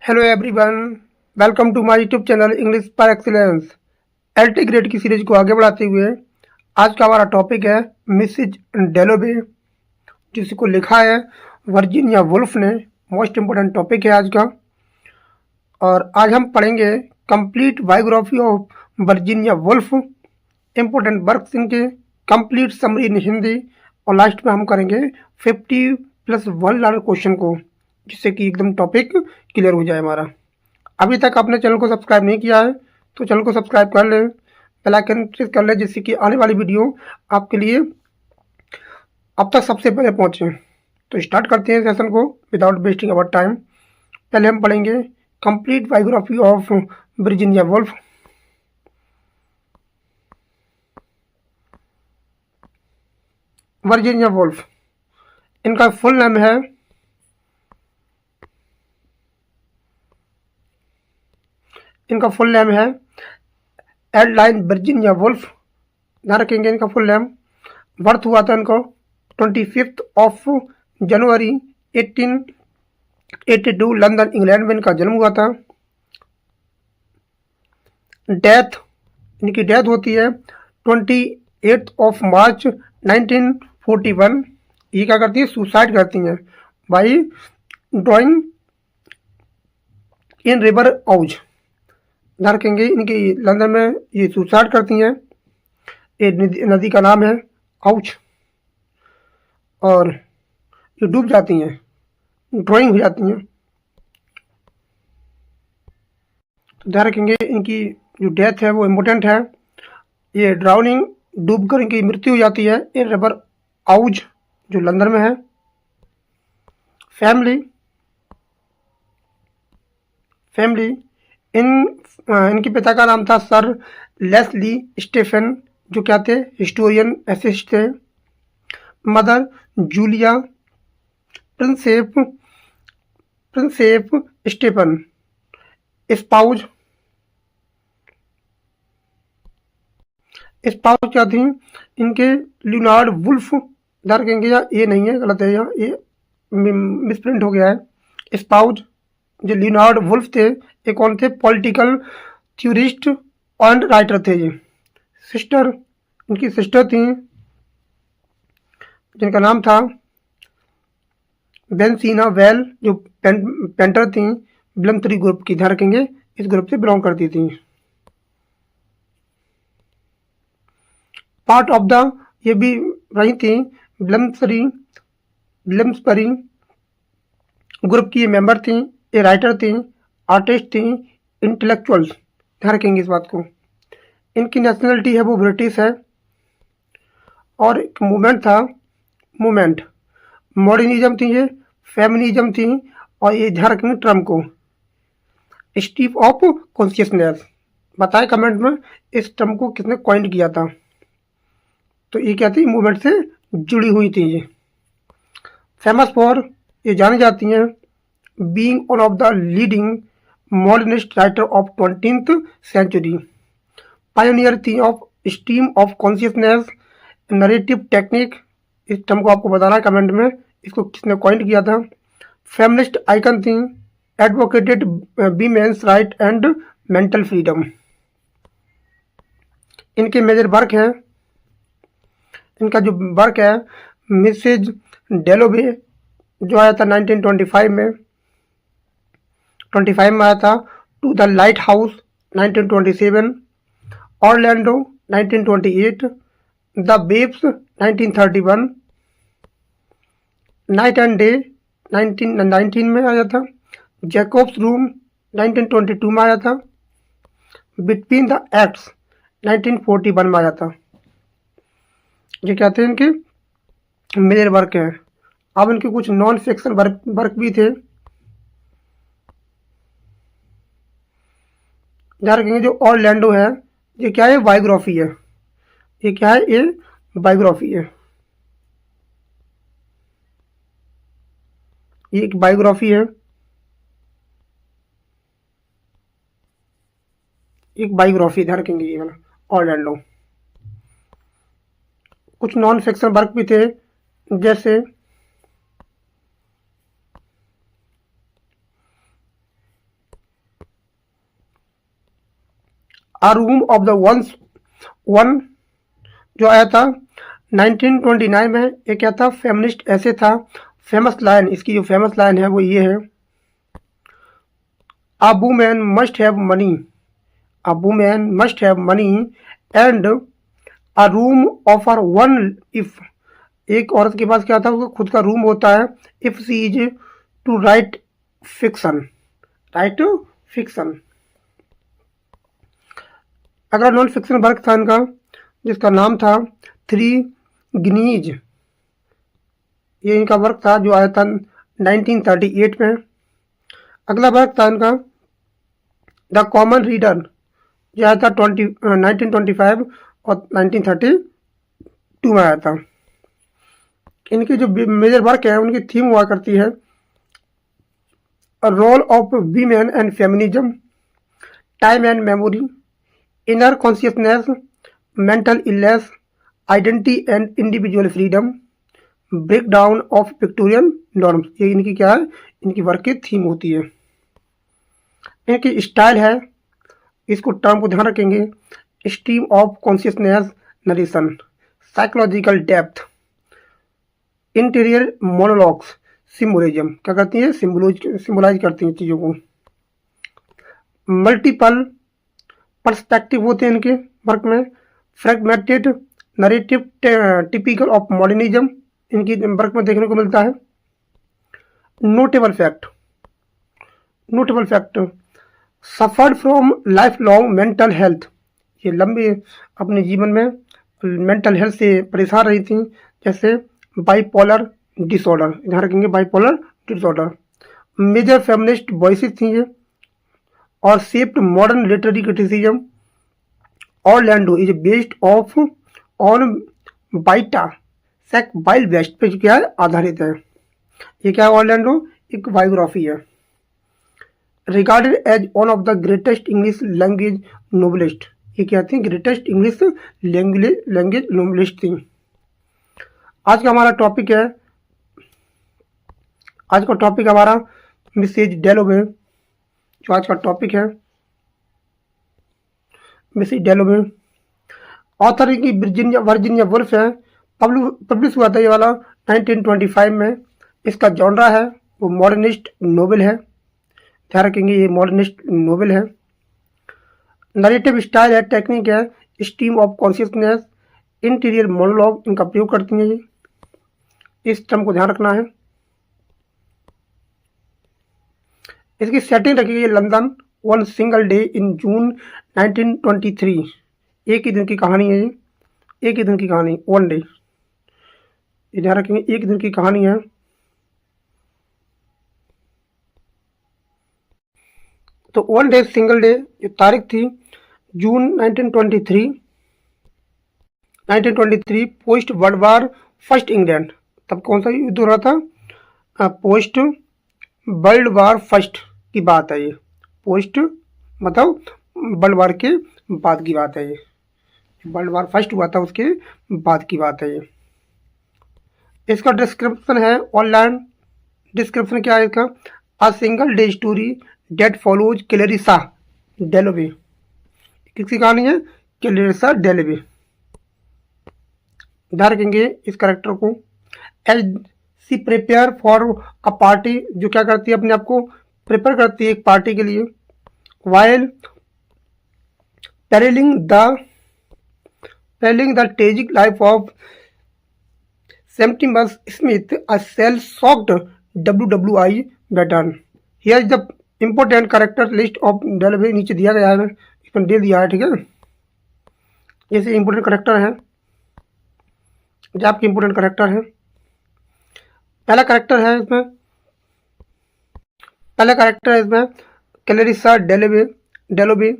Hello everyone, welcome to my YouTube channel English par excellence. LT grade की series को आगे बढ़ाते हुए आज का हमारा टॉपिक है मिसिज डेलोवे, जिसको लिखा है वर्जीनिया वुल्फ ने। मोस्ट इम्पोर्टेंट टॉपिक है आज का। और आज हम पढ़ेंगे complete biography of Virginia Woolf, important works इनके, कंप्लीट समरी इन हिंदी, और लास्ट में हम करेंगे 50+1 लार्ज क्वेश्चन को, जिससे कि एकदम टॉपिक क्लियर हो जाए हमारा। अभी तक आपने चैनल को सब्सक्राइब नहीं किया है तो चैनल को सब्सक्राइब कर लें, बेल आइकन प्रेस कर लें, जिससे कि आने वाली वीडियो आपके लिए अब तक सबसे पहले पहुंचे। तो स्टार्ट करते हैं सेशन को विदाउट वेस्टिंग अवर टाइम। पहले हम पढ़ेंगे complete biography of Virginia Woolf. Virginia Woolf, इनका फुल नेम है एडलाइन वर्जीनिया वुल्फ। ध्यान रखेंगे इनका फुल नेम। बर्थ हुआ था इनको 25 जनवरी 1882 लंदन इंग्लैंड में इनका जन्म हुआ था। इनकी डेथ होती है 28 मार्च 1941। ये क्या करती है, सुसाइड करती हैं बाई ड्राइंग इन रिवर औज। ध्यान रखेंगे इनकी लंदन में ये सुसाइड करती हैं। ये नदी का नाम है औच, और ये डूब जाती हैं, ड्राइंग हो जाती हैं। तो ध्यान रखेंगे इनकी जो डेथ है वो इम्पोर्टेंट है। ये ड्राउनिंग, डूबकर इनकी मृत्यु हो जाती है इन रिवर औज, जो लंदन में है। फैमिली इनके पिता का नाम था सर लेस्ली स्टेफन, जो क्या थे, हिस्टोरियन एसिस्ट थे। Mother Julia Prinsep Stephen. Spouse क्या थी इनके, लियोनार्ड वुल्फ। ध्यान रखेंगे, या ये नहीं है, गलत है, यहाँ ये मिसप्रिंट हो गया है। स्पाउज जो लियोनार्ड वुल्फ थे, ये कौन थे, पॉलिटिकल थ्योरिस्ट एंड राइटर थे ये। इनकी सिस्टर थी, जिनका नाम था बेंसीना वेल, जो पेंटर थी, ब्लमथरी ग्रुप की। ध्यान रखेंगे इस ग्रुप से बिलोंग करती थी। पार्ट ऑफ द, ये भी वही थी, ब्लमसरी ग्रुप की मेंबर थी। ये राइटर थी, आर्टिस्ट थी, इंटेलेक्चुअल्स। ध्यान रखेंगे इस बात को। इनकी नेशनलिटी है वो ब्रिटिश है। और एक मूवमेंट मॉडर्निज्म थी, ये फेमिनिज्म थी। और ये ध्यान रखेंगे टर्म को, स्टीप ऑफ कॉन्शियसनेस। बताएं कमेंट में इस टर्म को किसने कॉइन किया था। तो ये क्या थी, मूवमेंट से जुड़ी हुई थी ये। फेमस फॉर, ये जानी जाती हैं being one of the leading modernist writer of 20th century, pioneer थी of stream of consciousness, narrative technique। इस टर्म को आपको बताना है कमेंट में, इसको किसने कॉइन किया था। फेमिनिस्ट आइकन थी, advocated women's right and mental freedom. इनके मेजर वर्क है, इनका जो वर्क है मिसेज डेलोवे, जो आया था 1925 में, 25 में आया था। To the lighthouse 1927, Orlando 1928, the waves 1931, night and day 1919 में आया था। जैकोब्स रूम 1922 में आया था। बिटवीन द एक्ट्स 1941 में आया था। ये क्या थे इनके मेजर वर्क हैं। अब इनके कुछ नॉन फिक्शन वर्क भी थे। ध्यान रखेंगे जो ऑरलैंडो है, ये क्या है, बायोग्राफी है। ये क्या है, ये बायोग्राफी है। ये एक बायोग्राफी है, एक बायोग्राफी। ध्यान रखेंगे ये वाला ऑरलैंडो। कुछ नॉन फिक्शन वर्क भी थे, जैसे a room of the ones one जो आया था 1929 में, ये क्या था, फेमिनिस्ट ऐसे था। फेमस लाइन, इसकी जो फेमस लाइन है वो ये है, a woman must have money, a woman must have money and a room of her one if, एक औरत के पास क्या था, उसका खुद का रूम होता है, if she is to write fiction, write fiction. अगला नॉन फिक्शन वर्क था इनका, जिसका नाम था थ्री गिनीज, ये इनका वर्क था जो आया था 1938 में। अगला वर्क था इनका द कॉमन रीडर, जो आया था 1925 और 1932 में आया था। इनके जो मेजर वर्क है उनकी थीम हुआ करती है role of women and feminism, time and memory, inner consciousness, mental illness, identity and individual freedom, break down of Victorian norms, ये इनकी क्या है, इनकी वर्क की थीम होती है। इनकी स्टाइल है, इसको टर्म को ध्यान रखेंगे, stream of consciousness narration, psychological depth, interior monologues, symbolism, क्या करती है, सिम्बोलाइज करती हैं चीज़ों को। मल्टीपल पर्सपेक्टिव होते हैं इनके वर्क में, fragmented narrative typical of modernism इनकी वर्क में देखने को मिलता है। Notable fact, notable fact, suffered from life long mental health, ये लंबे अपने जीवन में मेंटल हेल्थ से परेशान रही थी, जैसे बाइपोलर डिसऑर्डर, ध्यान रखेंगे bipolar disorder. Major feminist voices थी ये, और shaped modern literary criticism. Orlando is based of on Vita Sackville-West पे क्या है, आधारित है। ये क्या है, ऑरलैंडो एक बायोग्राफी है। Regarded as one of the greatest English language novelist, ये क्या थी, ग्रेटेस्ट इंग्लिश लैंग्वेज नोबलिस्ट थी। आज का हमारा टॉपिक है, आज का टॉपिक हमारा मिसेज डेलोवे, जो आज का टॉपिक है मिसेज डेलोवे। ऑथर की वर्जीनिया वुल्फ है, पब्लिश हुआ था ये वाला 1925 में। इसका जॉनरा है वो मॉडर्निस्ट नोवेल है, ध्यान रखेंगे ये मॉडर्निस्ट नोवेल है। नरेटिव स्टाइल है, टेक्निक है stream of consciousness, interior monologue इनका प्रयोग करती हैं ये, इस टर्म को ध्यान रखना है। इसकी सेटिंग रखी गई है London, one single day in June 1923, एक ही दिन की कहानी है ये, एक ही दिन की कहानी, वन डे, ये ध्यान रखेंगे एक दिन की कहानी है। तो वन डे सिंगल डे जो तारीख थी जून 1923 post world war first England, तब कौन सा युद्ध हो रहा था, पोस्ट वर्ल्ड वार फर्स्ट की बात है ये, पोस्ट मतलब वर्ल्ड वार के बाद की बात है ये, वर्ल्ड वार फर्स्ट हुआ था उसके बाद की बात है ये। इसका डिस्क्रिप्शन है ऑनलाइन, डिस्क्रिप्शन क्या है इसका, a single day story that follows Clarissa Dalloway, किसकी कहानी है, क्लेरिसा डेलोवे। ध्यान रखेंगे इस कैरेक्टर को। As she prepare for a party, जो क्या करती है, अपने आप को प्रिपेयर करती है एक पार्टी के लिए। While paralleling the tragic life of Septimus Smith, a shell shocked WWI veteran. Here is the important character list of Dalloway, नीचे दिया गया है, इसमें दे दिया है, ठीक है। जैसे इंपोर्टेंट कैरेक्टर है, जो आपके इंपोर्टेंट कैरेक्टर है, पहला कैरेक्टर है इसमें क्लेरिसा डेलोवे,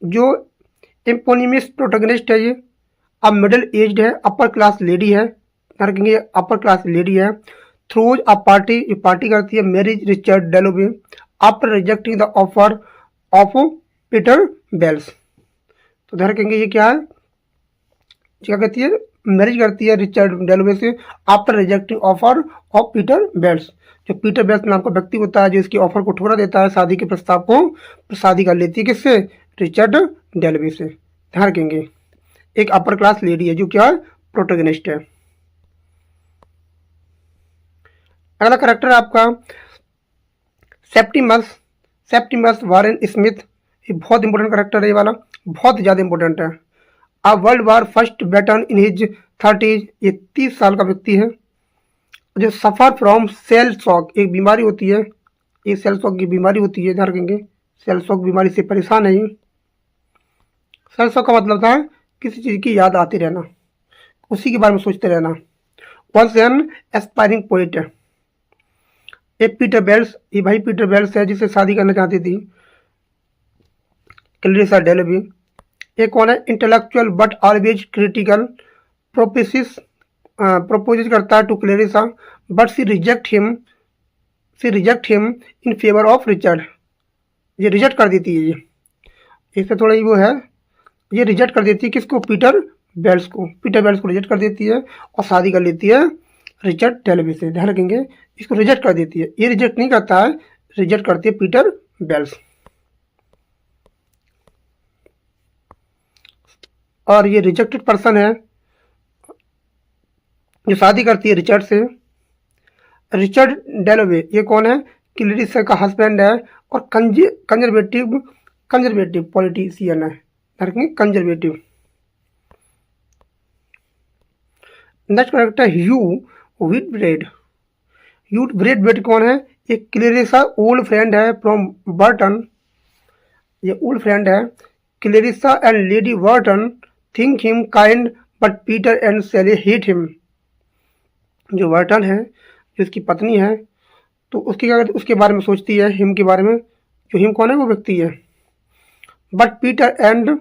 जो एपोनिमस प्रोटोगनिस्ट है ये। अब मिडिल एज्ड है, अपर क्लास लेडी है, रखेंगे अपर क्लास लेडी है। थ्रोज अ पार्टी, ये पार्टी करती है, marriage Richard Dalloway after rejecting the offer of Peter Bells. तो ध्यान रखेंगे ये क्या है, क्या कहती है, मैरिज करती है रिचर्ड डेलोवे से after rejecting offer of Peter Bells. जो पीटर बेल्स नाम का व्यक्ति होता है जो इसकी ऑफर को ठुकरा देता है, शादी के प्रस्ताव को शादी कर लेती है किससे, रिचर्ड डेलबी से, ध्यान रखेंगे। एक अपर क्लास लेडी है जो क्या प्रोटोगनिस्ट है। अगला करेक्टर आपका सेप्टिमस, सेप्टिमस वारेन स्मिथ। ये बहुत इंपॉर्टेंट करेक्टर है, ये वाला बहुत ज़्यादा इंपॉर्टेंट है। A world war first veteran in his 30s, ये 30 साल का व्यक्ति है जो सफ़र फ्रॉम सेल शॉक, एक बीमारी होती है, ये सेल शॉक की बीमारी होती है, ध्यान रखेंगे। सेल शॉक बीमारी से परेशान है ये। सेल शॉक का मतलब था किसी चीज़ की याद आती रहना, उसी के बारे में सोचते रहना। वंस एन एस्पायरिंग पोइट है। एक पीटर बेल्स, ये भाई पीटर बेल्स है जिससे शादी करना चाहती थी क्लैरिसा डेलबी। ये कौन है? Intellectual but always critical, propose करता है to Clarissa but she reject him in favour of Richard. ये रिजेक्ट कर देती है, ये इससे थोड़ा वो है, ये रिजेक्ट कर देती है किसको? पीटर बेल्स को। पीटर बेल्स को रिजेक्ट कर देती है और शादी कर लेती है रिचर्ड डेलबी से, ध्यान रखेंगे। इसको रिजेक्ट कर देती है, ये रिजेक्ट नहीं करता है, रिजेक्ट करती है पीटर बेल्स। और ये रिजेक्टेड पर्सन है जो शादी करती है रिचर्ड से। रिचर्ड डेलवे ये कौन है? क्लैरिसा का हस्बैंड है और कंजर्वेटिव पॉलिटिशियन है, conservative. Next character Hugh Whitbread. Hugh Whitbread कौन है? ये क्लैरिसा ओल्ड फ्रेंड है फ्रॉम बर्टन, ये ओल्ड फ्रेंड है। Clarissa and lady Burton think him kind but Peter and Sally hate him. जो बर्टन है, जो उसकी पत्नी है, तो उसके बारे में सोचती है, हिम के बारे में। जो हिम कौन है? वो व्यक्ति है। But Peter and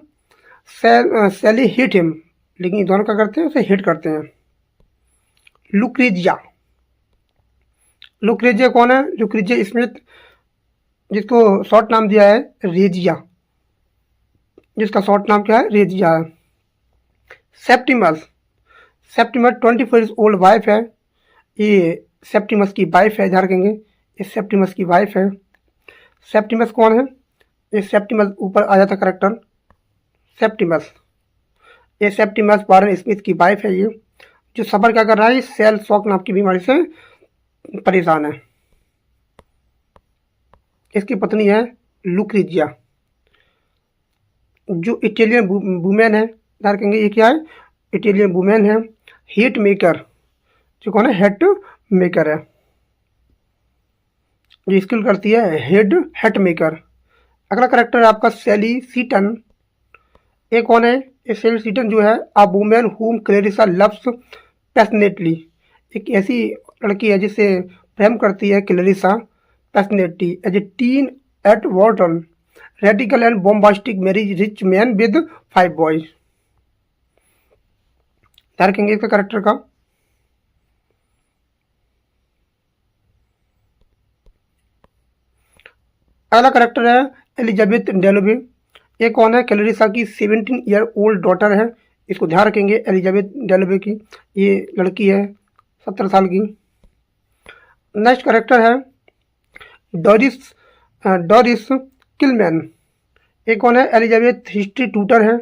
Sally hate him, लेकिन ये दोनों क्या करते हैं? उसे हेट करते हैं। लुक्रेजिया, लुक्रेजिया कौन है? लुक्रेजिया स्मिथ, जिसको शॉर्ट नाम दिया है रेजिया, जिसका शॉर्ट नाम क्या है? रेजिया है। Septimus, Septimus 24 years old wife है, ये सेप्टिमस की वाइफ है, ध्यान रखेंगे। ये सेप्टिमस की वाइफ है। सेप्टिमस कौन है? ये सेप्टिमस ऊपर आ जाता करेक्टर सेप्टिमस। ये सेप्टिमस वारेन स्मिथ की वाइफ है, ये जो सफ़र क्या कर रहा है? सेल शॉक नाम की बीमारी से परेशान है। इसकी पत्नी है लुक्रेजिया, जो इटालियन वुमेन है, ध्यान रखेंगे। ये क्या है? इटालियन वुमेन है। हेट मेकर, जो कौन है? हेट मेकर है, जो स्किल करती है हेट मेकर। अगला करेक्टर है आपका सैली सीटन। ये कौन है? ये सैली सीटन जो है a woman whom Clarissa loves passionately, एक ऐसी लड़की है जिससे प्रेम करती है Clarissa passionately. As a teen at Wharton radical and bombastic marriage rich man with 5 boys. ध्यान रखेंगे इसका करेक्टर का। अगला करेक्टर है एलिजाबेथ डेलबी। ये कौन है? क्लैरिसा की 17 ईयर ओल्ड डॉटर है। इसको ध्यान रखेंगे, एलिजाबेथ डेलबी की ये लड़की है 17 साल की। नेक्स्ट करेक्टर है डोरिस किलमैन। ये कौन है? एलिजाबेथ हिस्ट्री ट्यूटर है।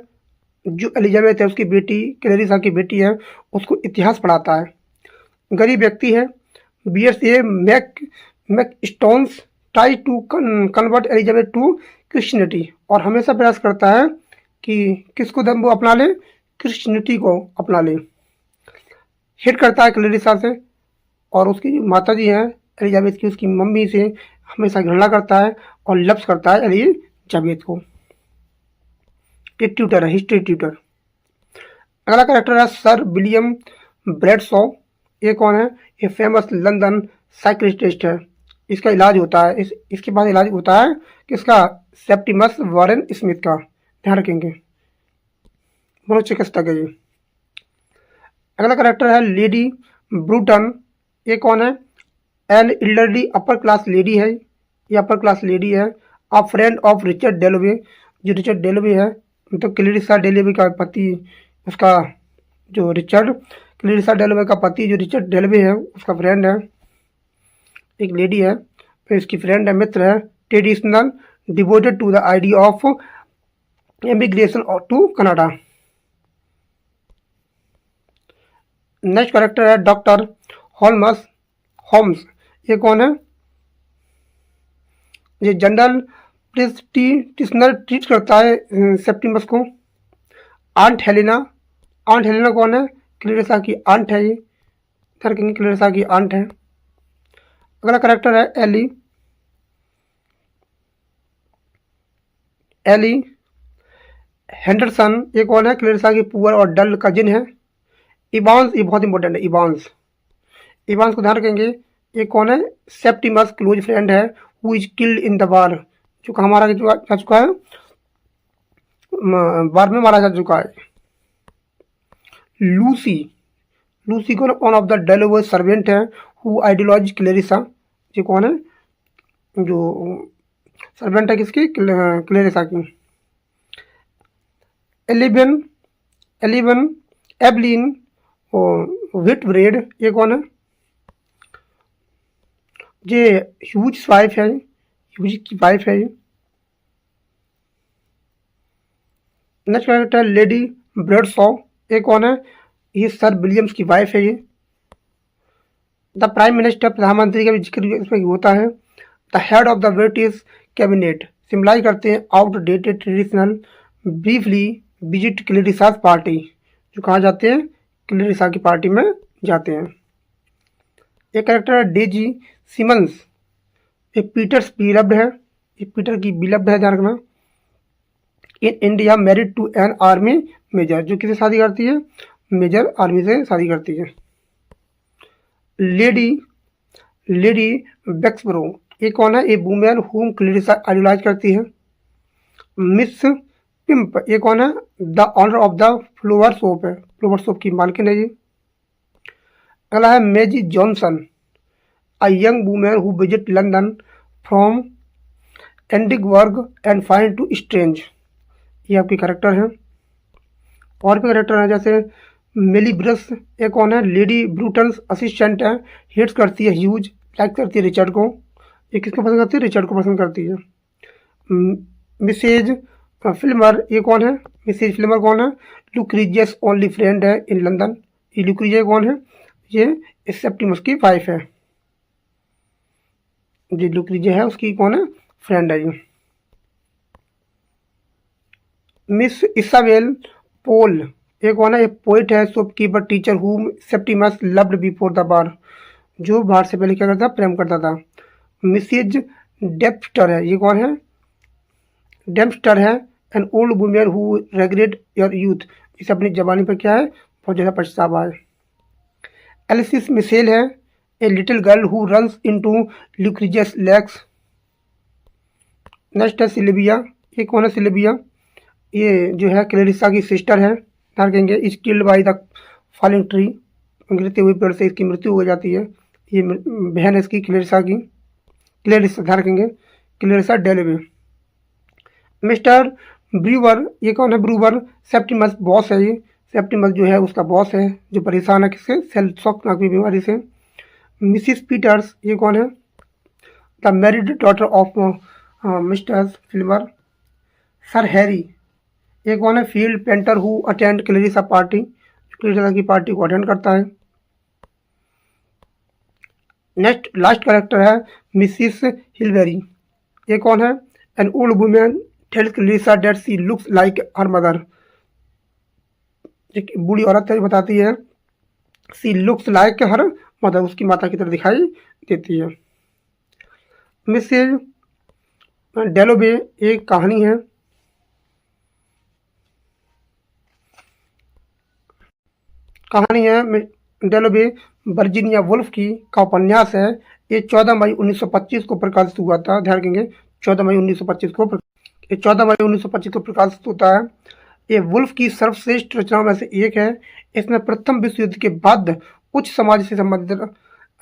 जो एलिजाबेथ है उसकी बेटी, क्लैरिसा की बेटी है, उसको इतिहास पढ़ाता है। गरीब व्यक्ति है। Bears a mackintosh try to convert Elizabeth to Christianity, और हमेशा प्रयास करता है कि किसको वो अपना ले? क्रिश्चियनिटी को अपना ले। हेट करता है क्लैरिसा से, और उसकी माता जी हैं एलिजाबेथ की, उसकी मम्मी से हमेशा घृणा करता है और लव्स करता है एलिजाबेथ को। एक ट्यूटर है, हिस्ट्री ट्यूटर। अगला कैरेक्टर है सर विलियम ब्रैडशॉ। ये कौन है? ये फेमस लंदन साइकियाट्रिस्ट है। इसका इलाज होता है, इसके पास इलाज होता है किसका? सेप्टिमस वारेन स्मिथ का, ध्यान रखेंगे। मनोचिकित्सक है ये। अगला कैरेक्टर है लेडी ब्रूटन। ये कौन है? An elderly upper class lady है, ये अपर क्लास लेडी है। अ फ्रेंड ऑफ रिचर्ड डेलवे, जो रिचर्ड डेलवे है, तो क्लैरिसा डेलवे का पति, उसका जो क्लैरिसा डेलवे का पति जो रिचर्ड डेलवे है उसका फ्रेंड है, एक लेडी है, तो इसकी फ्रेंड है, मित्र है। Traditional devoted to the idea of emigration to Canada. Next character है डॉक्टर होल्मस होम्स। ये कौन है? ये जनरल प्रिस्टिशनर ट्रीट करता है सेप्टिमस को। Aunt Helena. आंट हेलेना कौन है? क्लेरिसा की आंट है ये। क्लेरिसा की आंट है। अगला कैरेक्टर है एली। Eli Henderson. ये कौन है? क्लेरिसा की पुअर और डल कजिन है। इवांस, ये बहुत इंपॉर्टेंट है। इवांस, इवांस को ध्यान रखेंगे। ये कौन है? सेप्टिमस क्लोज फ्रेंड है। Who is killed in the war, जो हमारा जा चुका है, वार में मारा जा चुका है। लूसी। लूसी कौन? One of the Dalloways servant है हु आइडियोलॉजी क्लेरिसा। ये कौन है? जो सर्वेंट है किसकी? क्लेरिसा की। Evelyn Evelyn Evelyn Whitbread. ये कौन है? ये ह्यूज वाइफ है। ह्यूज की वाइफ है ये। Next character lady Bradshaw. ये कौन है? ये सर विलियम्स की वाइफ है ये। द प्राइम मिनिस्टर, प्रधानमंत्री का भी जिक्र इसमें होता है। The head of the British cabinet, symbolize करते हैं outdated traditional. Briefly visit Clarissa's party, जो कहाँ जाते हैं? क्लेरिसा की पार्टी में जाते हैं। एक कैरेक्टर है डेजी सिमंस। ये पीटर्स बिलव्ड है। ये पीटर की बिलव्ड है, ध्यान रखना। In India married to an army major, जो किसे शादी करती है? मेजर आर्मी से शादी करती है। Lady lady Bexborough. ये कौन है? A woman whom Clarissa idealize करती है। Miss Pym. ये कौन है? The owner of the flower shop है। फ्लोवर सोप की मालकिन है ये। अगला है Maisie Johnson. A young woman who visit London from एंडिगवर्ग एंड फाइंड टू स्ट्रेंज। ये आपकी करेक्टर है। और भी करेक्टर है जैसे मेलिब्रस। ये कौन है? लेडी ब्रूटन्स असिस्टेंट है। हेट्स करती है ह्यूज, लाइक करती है रिचर्ड को। ये किसको पसंद करती है? रिचर्ड को पसंद करती है। Mrs Filmer. ये कौन है? मिसेज फिल्मर कौन है? लुक्रीजियस ओनली फ्रेंड है इन लंदन। ये लुक्रीजिया कौन है? ये सेप्टिमस की वाइफ है। जो लुक्रीजिया है उसकी कौन है? फ्रेंड है ये। मिस इसाबेल पोल। ये कौन है? ये पोइट है, शॉपकीपर, टीचर हुम Septimus loved before the bar, जो बार से पहले क्या करता था? प्रेम करता था। मिसेज डेप्स्टर है। ये कौन है? डेम्पस्टर है an old women who regret your youth, इसे अपनी जवानी पर क्या है? बहुत ज़्यादा पछतावा है। एलिसिस मिसेल है। A little girl who runs into Lucrezia's legs. Next है सिल्विया। ये कौन है? सिल्विया ये जो है क्लेरिसा की सिस्टर है। ध्यान रखेंगे। Is killed by the falling tree, गिरते हुए पेड़ से इसकी मृत्यु हो जाती है। ये बहन है इसकी, क्लेरिसा की। क्लेरिसा, ध्यान रखेंगे, क्लेरिसा डेलवे। Mister Brewer. ये कौन है? ब्रूवर सेप्टिमस बॉस है ये। सेप्टिमस जो है उसका बॉस है, जो परेशान है किससे? सेल शॉक नाक की बीमारी से। Mrs Peters. ये कौन है? The married daughter of Mister Filmer. Sir Harry. ये कौन है? Field painter who attend Clarissa party, Clarissa की पार्टी को अटेंड करता है। नेक्स्ट लास्ट कैरेक्टर है मिसिस हिलवेरी। ये कौन है? An old woman tells Clarissa that she looks like her mother. एक बूढ़ी औरत है, बताती है she looks like her mother, उसकी माता की तरह दिखाई देती है। मिसेज डेलोबे। एक कहानी है। कहानी है डेलोबे वर्जीनिया वुल्फ की का उपन्यास है। ये 14 मई 1925 को प्रकाशित हुआ था। ध्यान रखेंगे 14 मई 1925 को, ये 14 मई 1925 को प्रकाशित होता है। ये वुल्फ की सर्वश्रेष्ठ रचनाओं में से एक है। इसमें प्रथम विश्व युद्ध के बाद उच्च समाज से संबंधित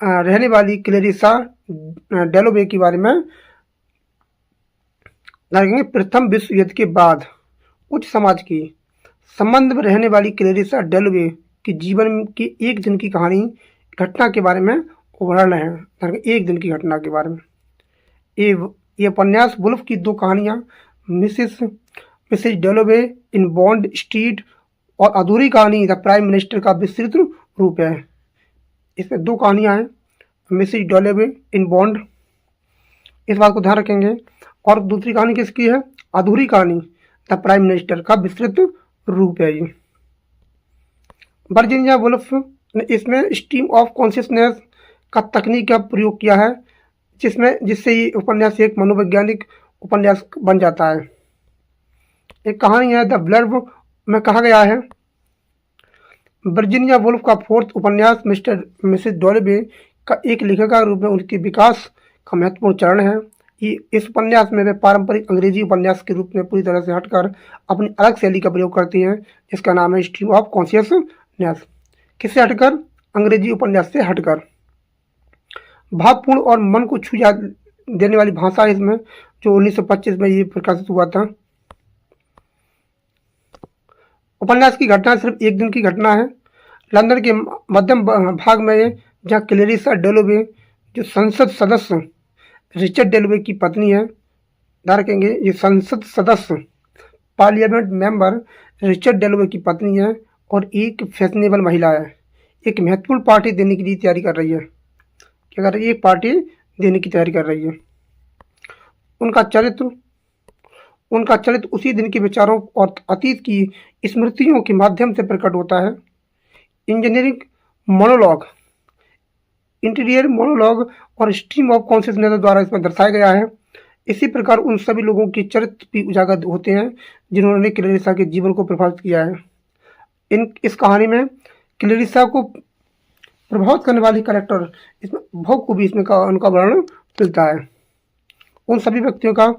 रहने वाली क्लेरिसा डेलोबे के बारे में देखेंगे। प्रथम विश्व युद्ध के बाद उच्च समाज की संबंध में रहने वाली क्लेरिसा डेलोबे की जीवन की एक दिन की कहानी, घटना के बारे में वर्णन है। एक दिन की घटना के बारे में ये उपन्यास वुल्फ की दो कहानियाँ, Mrs Mrs डेलोवे, in bond street और अधूरी कहानी द प्राइम मिनिस्टर का विस्तृत रूप है। इसमें 2 कहानियाँ हैं, मिसेज डेलोवे, इन बॉन्ड, इस बात को ध्यान रखेंगे। और दूसरी कहानी किसकी है? अधूरी कहानी द प्राइम मिनिस्टर का विस्तृत रूप है ये। वर्जीनिया वुल्फ ने इसमें स्ट्रीम ऑफ कॉन्शियसनेस का तकनीक का प्रयोग किया है, जिससे ये उपन्यास एक मनोवैज्ञानिक उपन्यास बन जाता है। एक कहानी है द ब्लर्ब में कहा गया है, वर्जीनिया वुल्फ का 4th उपन्यास मिस्टर मिसेस डॉलेबे का एक लेखक के रूप में उनके विकास का महत्वपूर्ण चरण है। इस उपन्यास में वे पारंपरिक अंग्रेजी उपन्यास के रूप में पूरी तरह से हटकर अपनी अलग शैली का प्रयोग करती हैं, जिसका नाम है स्ट्रीम ऑफ कॉन्शियसनेस। किससे हटकर? अंग्रेजी उपन्यास से हटकर। भावपूर्ण और मन को छू देने वाली भाषा है इसमें, जो 1925 में ये प्रकाशित हुआ था। उपन्यास की घटना सिर्फ एक दिन की घटना है। लंदन के मध्यम भाग में, जहाँ क्लेरिसा डेलोवे, जो संसद सदस्य रिचर्ड डेलोवे की पत्नी है, ध्यान रखेंगे ये संसद सदस्य पार्लियामेंट मेंबर रिचर्ड डेलोवे की पत्नी है और एक फैशनेबल महिला है, एक महत्वपूर्ण पार्टी देने के लिए तैयारी कर रही है। क्या कर रही है? एक पार्टी देने की तैयारी कर रही है। उनका चरित्र उसी दिन के विचारों और अतीत की स्मृतियों के माध्यम से प्रकट होता है। इंटीरियर मोनोलॉग और स्ट्रीम ऑफ कॉन्शियसनेस द्वारा इसमें दर्शाया गया है। इसी प्रकार उन सभी लोगों के चरित्र भी उजागर होते हैं जिन्होंने क्लेरिसा के जीवन को प्रभावित किया है। इस कहानी में क्लेरिसा को प्रभावित करने वाली कैरेक्टर इसमें बहुत को भी इसमें उनका वर्णन मिलता है। उन सभी व्यक्तियों का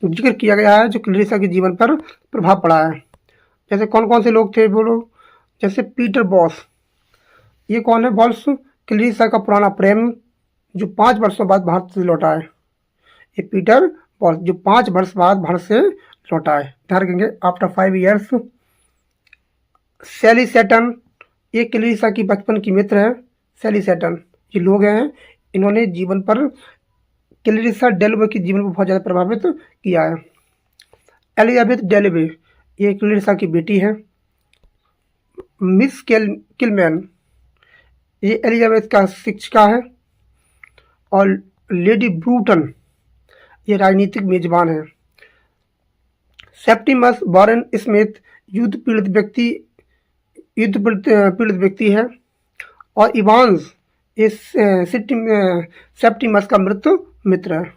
जिक्र किया गया है जो क्लेरिसा के जीवन पर प्रभाव पड़ा है। जैसे कौन कौन से लोग थे वो लोग? जैसे पीटर बॉस, ये कौन है? बॉस क्लेरिसा का पुराना प्रेम, जो 5 वर्षों बाद भारत से लौटा है। ये पीटर बॉस जो 5 वर्ष बाद भारत से लौटा है, ध्यान रखेंगे, आफ्टर 5 ईयर्स। सैली सेटन, ये क्लेरिसा की बचपन की मित्र है। सैली सेटन, ये लोग हैं, इन्होंने जीवन पर क्लेरिसा डेलोवे के जीवन को बहुत ज़्यादा प्रभावित किया है। एलिजाबेथ डेलोवे, ये क्लेरिसा की बेटी है। मिस किलमैन, ये एलिजाबेथ का शिक्षिका है। और लेडी ब्रूटन, ये राजनीतिक मेजबान है। सेप्टिमस वॉरेन स्मिथ, युद्ध पीड़ित व्यक्ति है। और इवांस, इस सेप्टिमस का मृत्यु मित्र है।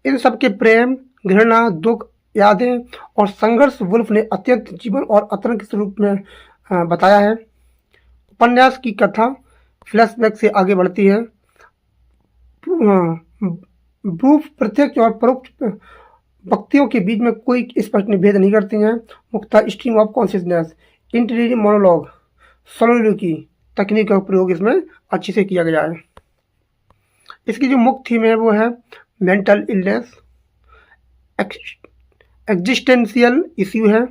इन सबके प्रेम, घृणा, दुख, यादें और संघर्ष वुल्फ ने अत्यंत जीवन और आतंक के रूप में बताया है। उपन्यास की कथा फ्लैशबैक से आगे बढ़ती है। ब्रूफ प्रत्यक्ष और परोक्ष व्यक्तियों के बीच में कोई स्पष्ट भेद नहीं करती हैं। मुख्यतः stream of consciousness, interior monologue, soliloquy तकनीक का प्रयोग इसमें अच्छे से किया गया है। इसकी जो मुख्य थीम है वो है मेंटल इलनेस, एग्जिस्टेंशियल इश्यू है,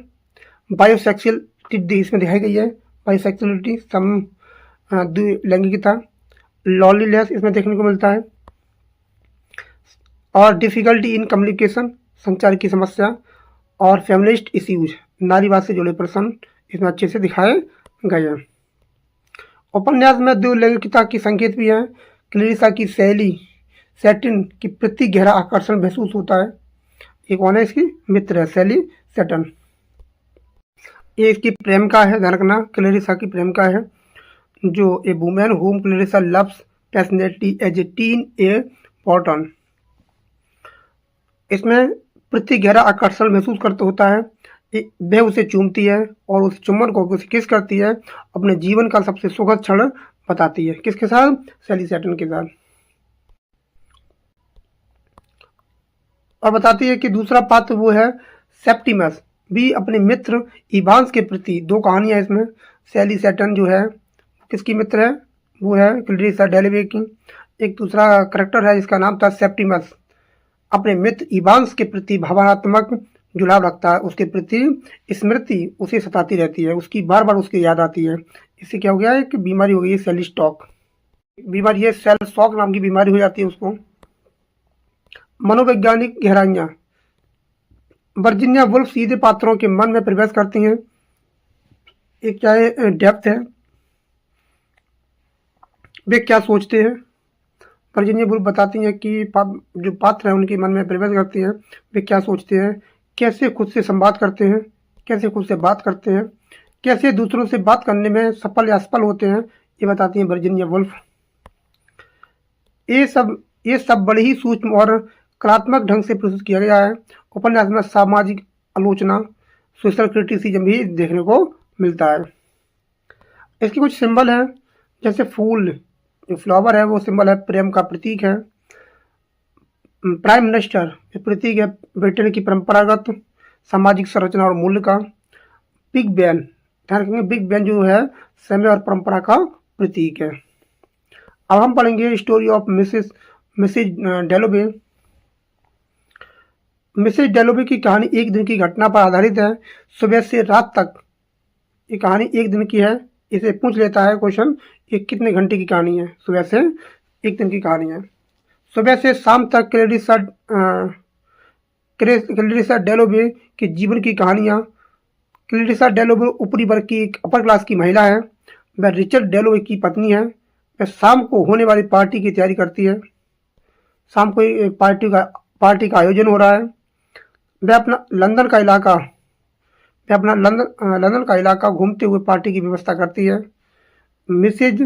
बायोसेक्सुअलिटी इसमें दिखाई गई है, बायोसेक्सुअलिटी, लैंगिकता, लॉलीनेस इसमें देखने को मिलता है, और डिफ़िकल्टी इन कम्युनिकेशन, संचार की समस्या, और फेमिनिस्ट इश्यूज, नारीवाद से जुड़े प्रश्न इसमें अच्छे से दिखाए गए हैं। उपन्यास में 2 लैंगिकता की संकेत भी हैं। क्लेरिसा की सेटिन के प्रति गहरा आकर्षण महसूस होता है। एक कौन है? इसकी मित्र है, सैली सेटन। ये इसकी प्रेम का है, ध्यान रखना, क्लेरिसा की प्रेम का है, जो a woman whom Clarissa loves passionately as a teen a Bourton. इसमें प्रति गहरा आकर्षण महसूस करते होता है। वह उसे चूमती है और उस चुम्बन को उसे किस करती है, अपने जीवन का सबसे सुखद क्षण बताती है। किसके साथ? सैली सेटन के साथ। और बताती है कि दूसरा पात्र वो है सेप्टिमस, भी अपने मित्र इवांस के प्रति। 2 कहानियां इसमें। सैली सेटन जो है किसकी मित्र है? वो है क्लेरिसा डेलोवे की। एक दूसरा करैक्टर है जिसका नाम था सेप्टिमस, अपने मित्र इवांस के प्रति भावनात्मक जुड़ाव रखता है। उसके प्रति स्मृति उसे सताती रहती है, उसकी बार बार उसकी याद आती है। इससे क्या हो गया है कि बीमारी हो गई है, सेल स्टॉक बीमारी है, सेल शॉक नाम की बीमारी हो जाती है उसको। मनोवैज्ञानिक गहराइयाँ। वर्जीनिया वुल्फ सीधे पात्रों के मन में प्रवेश करती हैं। एक क्या है, डेप्थ है, वे क्या सोचते हैं। वर्जीनिया वुल्फ बताती हैं कि जो पात्र हैं उनके मन में प्रवेश करती हैं, वे क्या सोचते हैं, कैसे खुद से संवाद करते हैं, कैसे खुद से बात करते हैं, कैसे दूसरों से बात करने में सफल या असफल होते हैं, ये बताती हैं वर्जीनिया वुल्फ। ये सब बड़े ही सूक्ष्म और कलात्मक ढंग से प्रस्तुत किया गया है। उपन्यास में सामाजिक आलोचना, सोशल क्रिटिसिज्म भी देखने को मिलता है। इसके कुछ सिंबल हैं, जैसे फूल, जो फ्लावर है वो सिंबल है, प्रेम का प्रतीक है। प्राइम मिनिस्टर, ये प्रतीक है ब्रिटेन की परंपरागत सामाजिक संरचना और मूल्य का। बिग बैन, ध्यान रखेंगे, बिग बैन जो है समय और परंपरा का प्रतीक है। अब हम पढ़ेंगे story of Mrs Dalloway. Mrs Dalloway की कहानी एक दिन की घटना पर आधारित है। सुबह से रात तक ये कहानी एक दिन की है। इसे पूछ लेता है क्वेश्चन, ये कितने घंटे की कहानी है। सुबह से एक दिन की कहानी है। सुबह से शाम तक क्लैरिसा डेलोवे के जीवन की कहानियाँ। क्लैरिसा डेलोवे ऊपरी वर्ग की एक अपर क्लास की महिला है। वह रिचर्ड डेलोवे की पत्नी है। वह शाम को होने वाली पार्टी की तैयारी करती है। शाम को एक पार्टी का आयोजन हो रहा है। वह अपना लंदन का इलाका घूमते हुए पार्टी की व्यवस्था करती है। मिसेज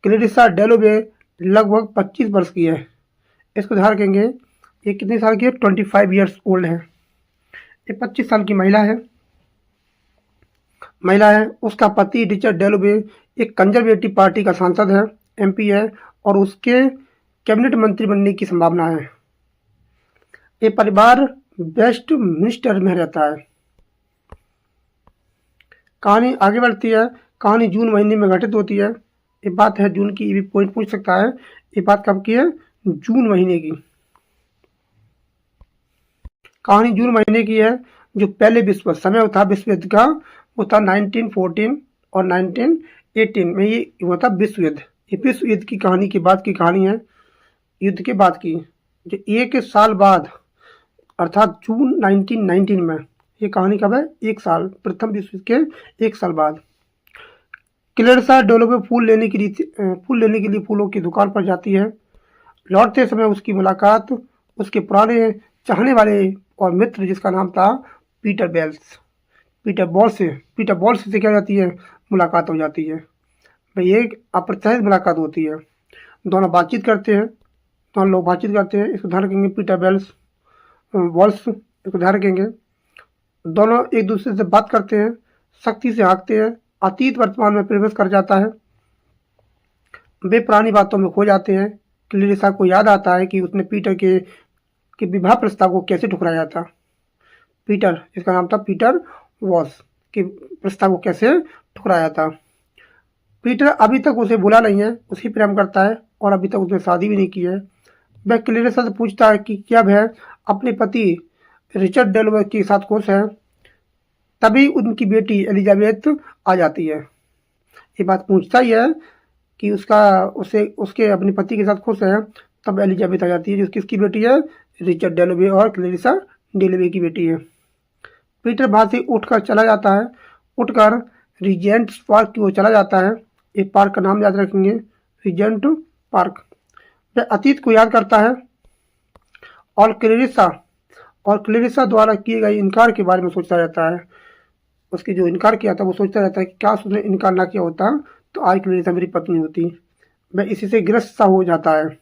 क्लैरिसा डेलोवे लगभग 25 वर्ष की है। इसको ध्यान रखेंगे, ये कितने साल की है, 25 ईयर्स ओल्ड है। ये 25 साल की महिला है। उसका पति रिचर्ड डेलोवे एक कंजर्वेटिव पार्टी का सांसद है, एमपी है, और उसके कैबिनेट मंत्री बनने की संभावना है। ये परिवार वेस्ट मिनिस्टर में रहता है। कहानी आगे बढ़ती है। कहानी जून महीने में घटित होती है। ये बात है जून की, ये भी पॉइंट पूछ सकता है। ये बात कब की है, जून महीने की। कहानी जून महीने की है। जो पहले विश्व समय था विश्व युद्ध का, वो था 1914 और 1918 में ये हुआ था विश्व युद्ध। ये विश्व युद्ध की कहानी के बाद की कहानी है, युद्ध के बाद की। जो एक साल बाद अर्थात जून 1919 में, ये कहानी कब है, एक साल, प्रथम विश्व युद्ध के एक साल बाद। क्लैरिसा डेलोवे फूल लेने के लिए फूलों की दुकान पर जाती है। लौटते समय उसकी मुलाकात उसके पुराने चाहने वाले और मित्र, जिसका नाम था पीटर बॉल्स से क्या जाती है, मुलाकात हो जाती है। भाई एक अप्रत्याशित मुलाकात होती है। दोनों लोग बातचीत करते हैं। इसको ध्यान रखेंगे, पीटर बॉल्स, इसको ध्यान रखेंगे। दोनों एक दूसरे से बात करते हैं, सख्ती से हाँकते हैं। अतीत वर्तमान में प्रवेश कर जाता है। वे पुरानी बातों में खो जाते हैं। क्लैरिसा को याद आता है कि उसने पीटर के विवाह प्रस्ताव को कैसे ठुकराया था। पीटर, जिसका नाम था पीटर वॉस, के प्रस्ताव को कैसे ठुकराया था। पीटर अभी तक उसे भूला नहीं है, उसी प्रेम करता है और अभी तक उसने शादी भी नहीं की है। वह क्लैरिसा से पूछता है कि क्या वह अपने पति रिचर्ड डेलोवे के साथ खुश है। तभी उनकी बेटी एलिजाबेथ आ जाती है। ये बात पूछता ही है कि उसके अपने पति के साथ खुश है। तब एलिजाबेथ आ जाती है, जो किसकी बेटी है, रिचर्ड डेलोवे और क्लैरिसा डेलोवे की बेटी है। पीटर वहाँ से उठकर रिजेंट्स पार्क की ओर चला जाता है। ये पार्क का नाम याद रखेंगे, रिजेंट पार्क। वह अतीत को याद करता है और क्लैरिसा द्वारा किए गए इनकार के बारे में सोचता रहता है। उसके जो इनकार किया था वो सोचता रहता है कि क्या उसने इनकार ना किया होता तो आज क्लैरिसा मेरी पत्नी होती। वह इसी से ग्रस्त सा हो जाता है।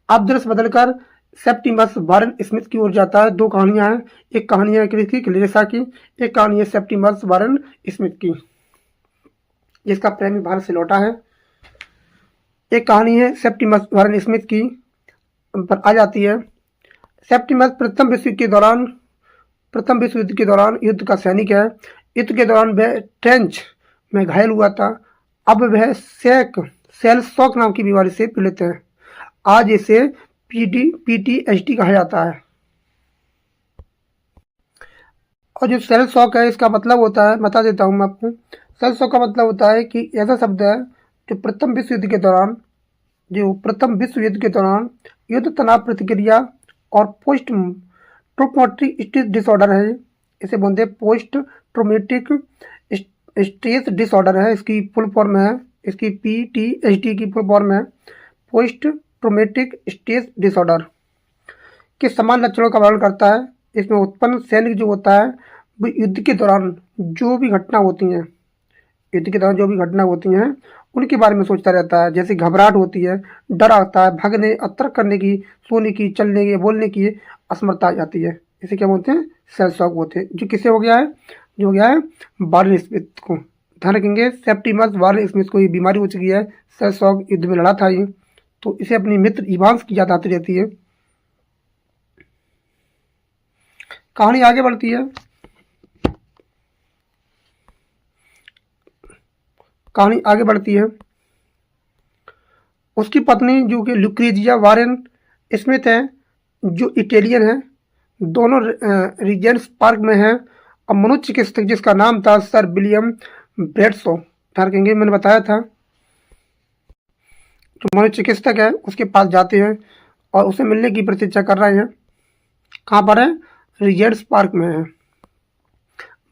अब दृश्य बदलकर सेप्टिमस वारेन स्मिथ की ओर जाता है। दो कहानियां हैं, एक कहानी है क्लैरिसा की, एक कहानी है सेप्टिमस वारेन स्मिथ की, जिसका प्रेमी भारत से लौटा है। एक कहानी है सेप्टिमस वारेन स्मिथ की पर आ जाती है। सेप्टिमस प्रथम विश्व युद्ध के दौरान युद्ध का सैनिक है। युद्ध के दौरान वह ट्रेंच में घायल हुआ था। अब वह सेल शॉक नाम की बीमारी से पीड़ित है। आज इसे PTSD कहा जाता है। और जो सेल शॉक है, इसका मतलब होता है, बता देता हूँ मैं आपको। सेल शॉक का मतलब होता है कि ऐसा शब्द है जो प्रथम विश्व युद्ध के दौरान युद्ध तनाव प्रतिक्रिया और पोस्ट ट्रॉमेटिक स्ट्रेस डिसऑर्डर है। इसे बोलते हैं पोस्ट ट्रॉमेटिक स्ट्रेस डिसऑर्डर है, इसकी फुल फॉर्म है, इसकी PTSD की फुल फॉर्म है पोस्ट ट्रॉमेटिक स्ट्रेस डिसऑर्डर। के समान लक्षणों का वर्णन करता है। इसमें उत्पन्न सैनिक जो होता है वो युद्ध के दौरान जो भी घटना होती हैं, उनके बारे में सोचता रहता है। जैसे घबराहट होती है, डर आता है, भागने और तर्क करने की, सोने की, चलने की, बोलने की असमर्थता आ जाती है। इसे क्या बोलते हैं? सेल शॉक होते हैं। जो किसे हो गया है? जो हो गया है वारेन स्मिथ को। ध्यान रखेंगे, सेप्टिमस वारेन स्मिथ को ये बीमारी हो चुकी है, सेल शॉक, युद्ध में लड़ा था ये, तो इसे अपनी मित्र इवांस की याद आती रहती है। कहानी आगे बढ़ती है। उसकी पत्नी जो कि लुक्रेजिया वारेन स्मिथ है, जो इटालियन है, दोनों रीजेंट्स पार्क में है। और मनोचिकित्सक जिसका नाम था सर विलियम ब्रैडशॉ, ध्यान रखेंगे मैंने बताया था, जो मनोचिकित्सक है उसके पास जाते हैं और उसे मिलने की प्रतीक्षा कर रहे हैं। कहाँ पर है? रीजेंट्स पार्क में है।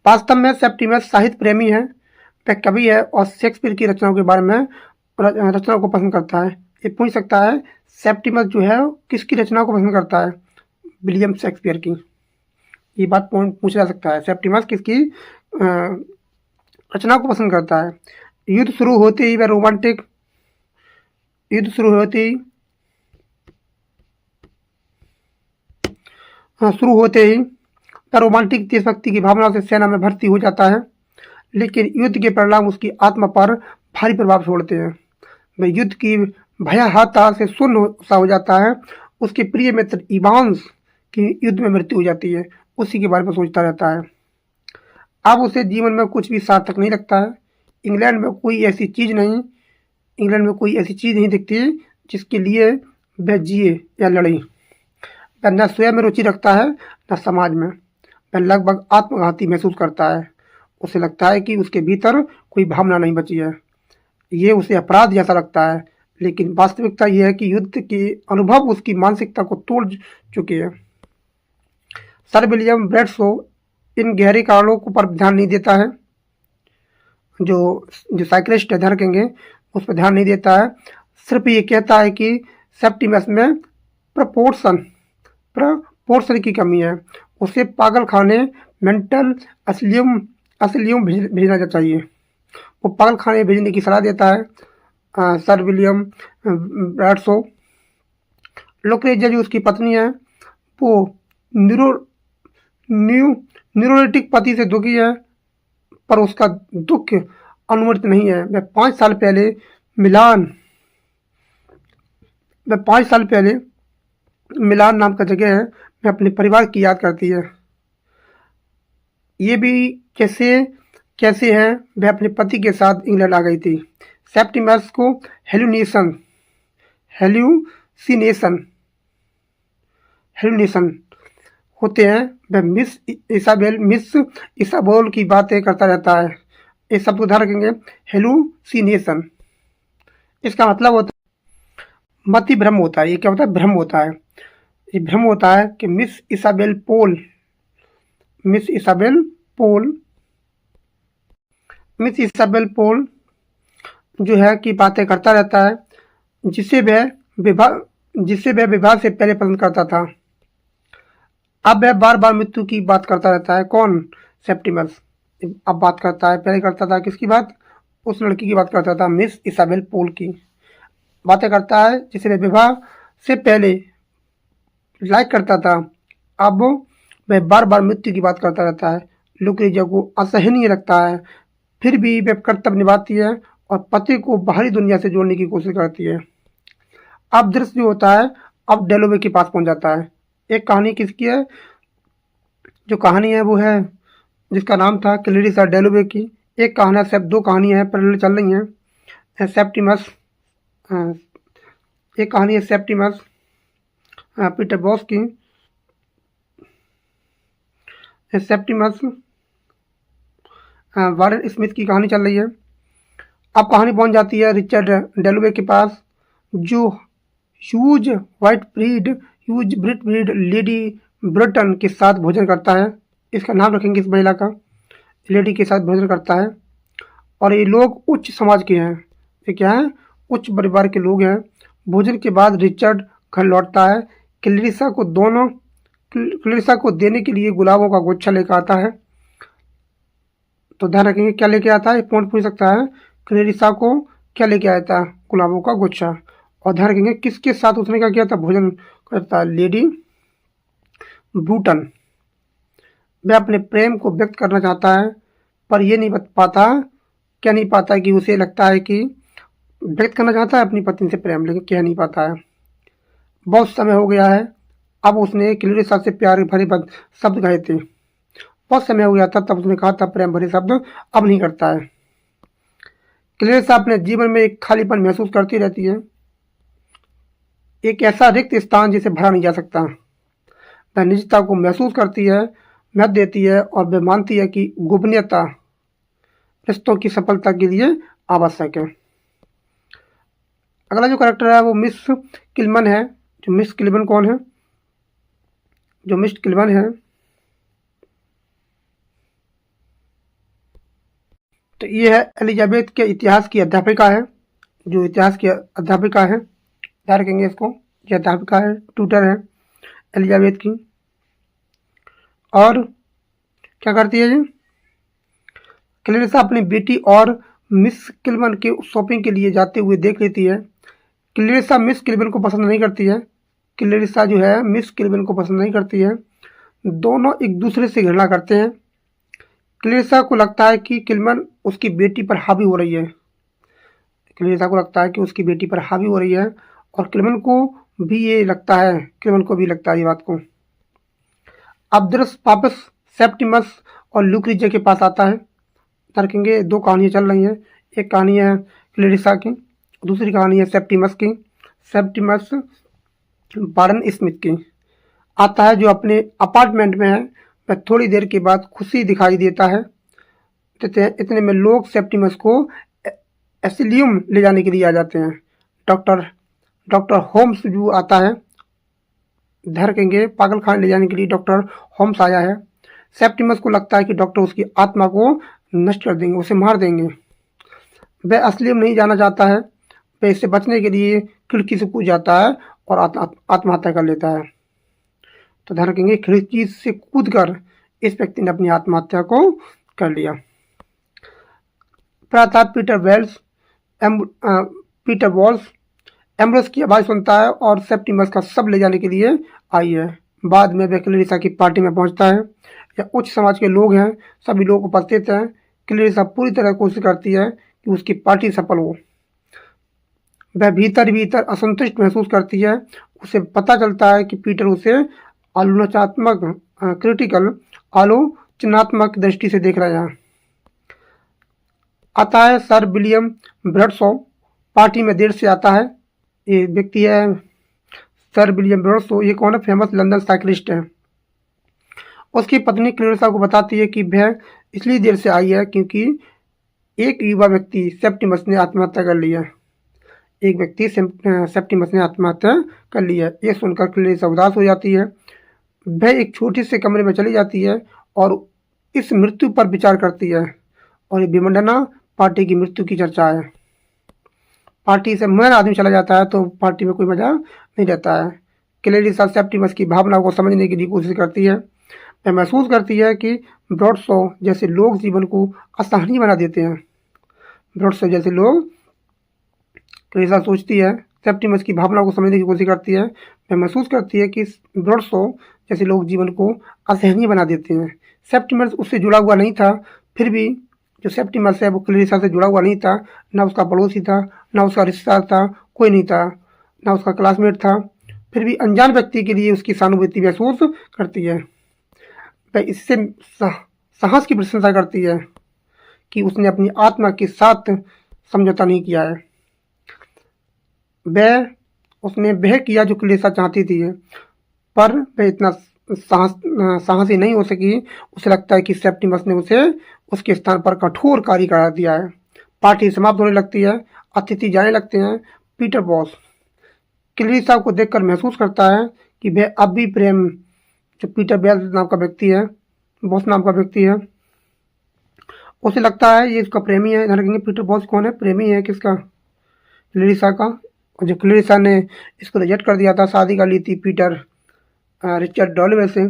वास्तव में सेप्टिमस साहित्य प्रेमी है, वह कवि है और शेक्सपियर की रचनाओं के बारे में रचनाओं को पसंद करता है। ये पूछ सकता है सेप्टिमस जो है किसकी रचनाओं को पसंद करता है? विलियम शेक्सपियर की। ये बात पूछा जा सकता है, सेप्टिमस किसकी रचना को पसंद करता है? युद्ध शुरू होते ही वह रोमांटिक देशभक्ति की भावना से सेना में भर्ती हो जाता है, लेकिन युद्ध के परिणाम उसकी आत्मा पर भारी प्रभाव छोड़ते हैं। वह युद्ध की भयावहता से सुन्न सा हो जाता है। उसके प्रिय मित्र इवांस की युद्ध में मृत्यु हो जाती है, उसी के बारे में सोचता रहता है। अब उसे जीवन में कुछ भी सार्थक नहीं लगता है। इंग्लैंड में कोई ऐसी चीज़ नहीं दिखती जिसके लिए वह जिए या लड़े। वह न स्वयं में रुचि रखता है न समाज में। वह लगभग आत्मघाती महसूस करता है। उसे लगता है कि उसके भीतर कोई भावना नहीं बची है। ये उसे अपराध जैसा लगता है, लेकिन वास्तविकता यह है कि युद्ध के अनुभव उसकी मानसिकता को तोड़ चुके हैं। सर विलियम ब्रैडशॉ इन गहरे कारणों पर ध्यान नहीं देता है। जो साइकिलिस्ट है, ध्यान रखेंगे, उस पर ध्यान नहीं देता है। सिर्फ ये कहता है कि सेप्टिमस में प्रपोर्शन की कमी है। उसे पागल खाने मेंटल असलियम भेजना चाहिए। वो पागल खाने भेजने की सलाह देता है सर विलियम ब्रैडशॉ। लुक्रेजिया जो उसकी पत्नी है, वो न्यूरोटिक पति से दुखी है, पर उसका दुख अनुमति नहीं है। वह 5 साल पहले मिलान नाम का जगह है, वह अपने परिवार की याद करती है। ये भी कैसे है, वह अपने पति के साथ इंग्लैंड आ गई थी। सेप्टिमस को हेल्यूसिनेशन होते हैं। वह मिस इसाबेल की बातें करता रहता है। इस शब्द को ध्यान रखेंगे, हेलुसिनेशन। इसका मतलब होता है मति भ्रम होता है। ये क्या होता है? भ्रम होता है। ये भ्रम होता है कि मिस इसाबेल पोल जो है कि बातें करता रहता है, जिसे वह विवाह से पहले पसंद करता था। अब वह बार बार मृत्यु की बात करता रहता है। कौन? सेप्टिमस। अब बात करता है, पहले करता था किसकी बात? उस लड़की की बात करता था, मिस इसाबेल पोल की बातें करता है, जिसे वह विवाह से पहले लाइक करता था। अब वह बार बार मृत्यु की बात करता रहता है। लुक्रेजिया को असहनीय लगता है, फिर भी वह कर्तव्य निभाती है और पति को बाहरी दुनिया से जोड़ने की कोशिश करती है। अब दृश्य जो होता है, अब डेलोवे के पास पहुंच जाता है। एक कहानी किसकी है? जो कहानी है वो है जिसका नाम था क्लैरिसा डेलोवे की। एक कहानी है, 2 कहानियाँ हैं पैरेलल चल रही हैं। सेप्टिमस, एक कहानी है सेप्टिमस पीटर बॉस की। सेप्टिमस वारेन स्मिथ की कहानी चल रही है। अब कहानी पहुंच जाती है रिचर्ड डेलोवे के पास, जो ह्यूज ब्रिट लेडी ब्रटन के साथ भोजन करता है। इसका नाम रखेंगे इस महिला का, लेडी के साथ भोजन करता है। और ये लोग उच्च समाज के हैं, ये क्या है, उच्च परिवार के लोग हैं। भोजन के बाद रिचर्ड घर लौटता है। क्लेरिसा को देने के लिए गुलाबों का गुच्छा लेकर आता है। तो ध्यान रखेंगे क्या लेके आता है, पॉइंट पूछ सकता है। क्लेरिसा को क्या लेके आया था, गुलाबों का गुच्छा। और ध्यान रखेंगे किसके साथ उसने क्या किया था, भोजन करता है, लेडी ब्रूटन। वह अपने प्रेम को व्यक्त करना चाहता है, पर यह नहीं नहीं पाता कि उसे लगता है कि व्यक्त करना चाहता है अपनी पत्नी से प्रेम, लेकिन कह नहीं पाता है। बहुत समय हो गया है, अब उसने क्लेरिसा से प्यार भरे शब्द कहे थे। बहुत समय हो गया था तब उसने कहा था प्रेम भरे शब्द, अब नहीं करता है। क्लेरिसा अपने जीवन में एक खालीपन महसूस करती रहती है, एक ऐसा रिक्त स्थान जिसे भरा नहीं जा सकता। वह निजता को महसूस करती है, महत्व देती है, और वह मानती है कि गोपनीयता रिश्तों की सफलता के लिए आवश्यक है। अगला जो कैरेक्टर है वो मिस किलमन है। जो मिस किलमन कौन है, जो मिस किलमन है, तो ये है एलिजाबेथ के इतिहास की अध्यापिका है, जो इतिहास की अध्यापिका है, ध्यान रखेंगे इसको, ये अध्यापिका है, ट्यूटर है एलिजाबेथ की। और क्या करती है ये, क्लेरिसा अपनी बेटी और मिस किलमन के शॉपिंग के लिए जाते हुए देख लेती है। क्लेरिसा मिस किलमन को पसंद नहीं करती है, क्लेरिसा जो है मिस किलमन को पसंद नहीं करती है। दोनों एक दूसरे से घृणा करते हैं। क्लेरिसा को लगता है कि किलमन उसकी बेटी पर हावी हो रही है, क्लेरिसा को लगता है कि उसकी बेटी पर हावी हो रही है, और किलमन को भी लगता है ये बात को। अब दृश्य वापस सेप्टिमस और लुक्रीजिया के पास आता है। रखेंगे दो कहानियाँ चल रही हैं, एक कहानी है क्लेरिसा की, दूसरी कहानी है सेप्टिमस की। सेप्टिमस बारन स्मिथ की आता है, जो अपने अपार्टमेंट में है। वह थोड़ी देर के बाद खुशी दिखाई देता है। इतने में लोग सेप्टिमस को एसिलियम ले जाने के लिए आ जाते हैं। डॉक्टर होम्स जो आता है, ध्यान रखेंगे पागल खाने ले जाने के लिए डॉक्टर होम्स आया है। सेप्टिमस को लगता है कि डॉक्टर उसकी आत्मा को नष्ट कर देंगे, उसे मार देंगे। वह एसिलियम नहीं जाना चाहता है, वह इससे बचने के लिए खिड़की से कूद जाता है और आत्महत्या कर लेता है। तो ध्यान रखेंगे खिड़की से कूदकर इस व्यक्ति ने अपनी आत्महत्या को कर लिया। प्रातः पीटर वॉल्स एम्ब्रोस की आवाज़ सुनता है और सेप्टिमस का सब ले जाने के लिए आई है। बाद में वह क्लेरिसा की पार्टी में पहुंचता है। यह उच्च समाज के लोग हैं, सभी लोग उपस्थित हैं। क्लेरिसा पूरी तरह कोशिश करती है कि उसकी पार्टी सफल हो। वह भीतर असंतुष्ट महसूस करती है। उसे पता चलता है कि पीटर उसे आलोचनात्मक दृष्टि से देख रहे हैं। आता है सर विलियम ब्रडशॉ, पार्टी में देर से आता है। ये व्यक्ति है सर विलियम ब्रडशॉ, ये कौन है, फेमस लंदन साइकिलिस्ट है। उसकी पत्नी क्लेरिसा को बताती है कि वह इसलिए देर से आई है क्योंकि एक युवा व्यक्ति सेप्टिमस ने आत्महत्या कर ली है। एक व्यक्ति सेप्टिमस ने आत्महत्या कर ली है। ये सुनकर क्लेरिसा उदास हो जाती है। वह एक छोटे से कमरे में चली जाती है और इस मृत्यु पर विचार करती है। और ये विडंबना पार्टी की मृत्यु की चर्चा है। पार्टी से मर आदमी चला जाता है तो पार्टी में कोई मजा नहीं रहता है। क्लेरिसा सेप्टिमस की भावना को समझने की भी कोशिश करती है। वह महसूस करती है कि ब्रॉडशॉ जैसे लोग जीवन को असहनीय बना देते हैं। ब्रॉडशॉ जैसे लोग, क्लेरिसा सोचती है, सेप्टिमस की भावना को समझने की कोशिश करती है। वह महसूस करती है कि ब्रॉडशॉ जैसे लोग जीवन को असहनीय बना देते हैं। सेप्टिमस उससे जुड़ा हुआ नहीं था, फिर भी जो सेप्टिमस है वो क्लेरिसा से जुड़ा हुआ नहीं था। ना उसका पड़ोसी था, ना उसका रिश्तेदार था, कोई नहीं था, ना उसका क्लासमेट था। फिर भी अनजान व्यक्ति के लिए उसकी सहानुभूति महसूस करती है। वह इससे साहस की प्रशंसा करती है कि उसने अपनी आत्मा के साथ समझौता नहीं किया है। उसने वह किया जो क्लेरिसा चाहती थी, पर वह इतना साहसी नहीं हो सकी। उसे लगता है कि सेप्टिमस ने उसे उसके स्थान पर कठोर कार्य करा दिया है। पार्टी समाप्त होने लगती है, अतिथि जाने लगते हैं। पीटर बॉस क्लैरिसा को देखकर महसूस करता है कि वह अब भी प्रेम, जो पीटर बेल नाम का व्यक्ति है, बॉस नाम का व्यक्ति है, उसे लगता है ये इसका प्रेमी है। ध्यान रखेंगे पीटर बॉस कौन है, प्रेमी है किसका, क्लैरिसा का। और जो क्लैरिसा ने इसको रिजेक्ट कर दिया था, शादी कर ली थी पीटर रिचर्ड डॉलवे से,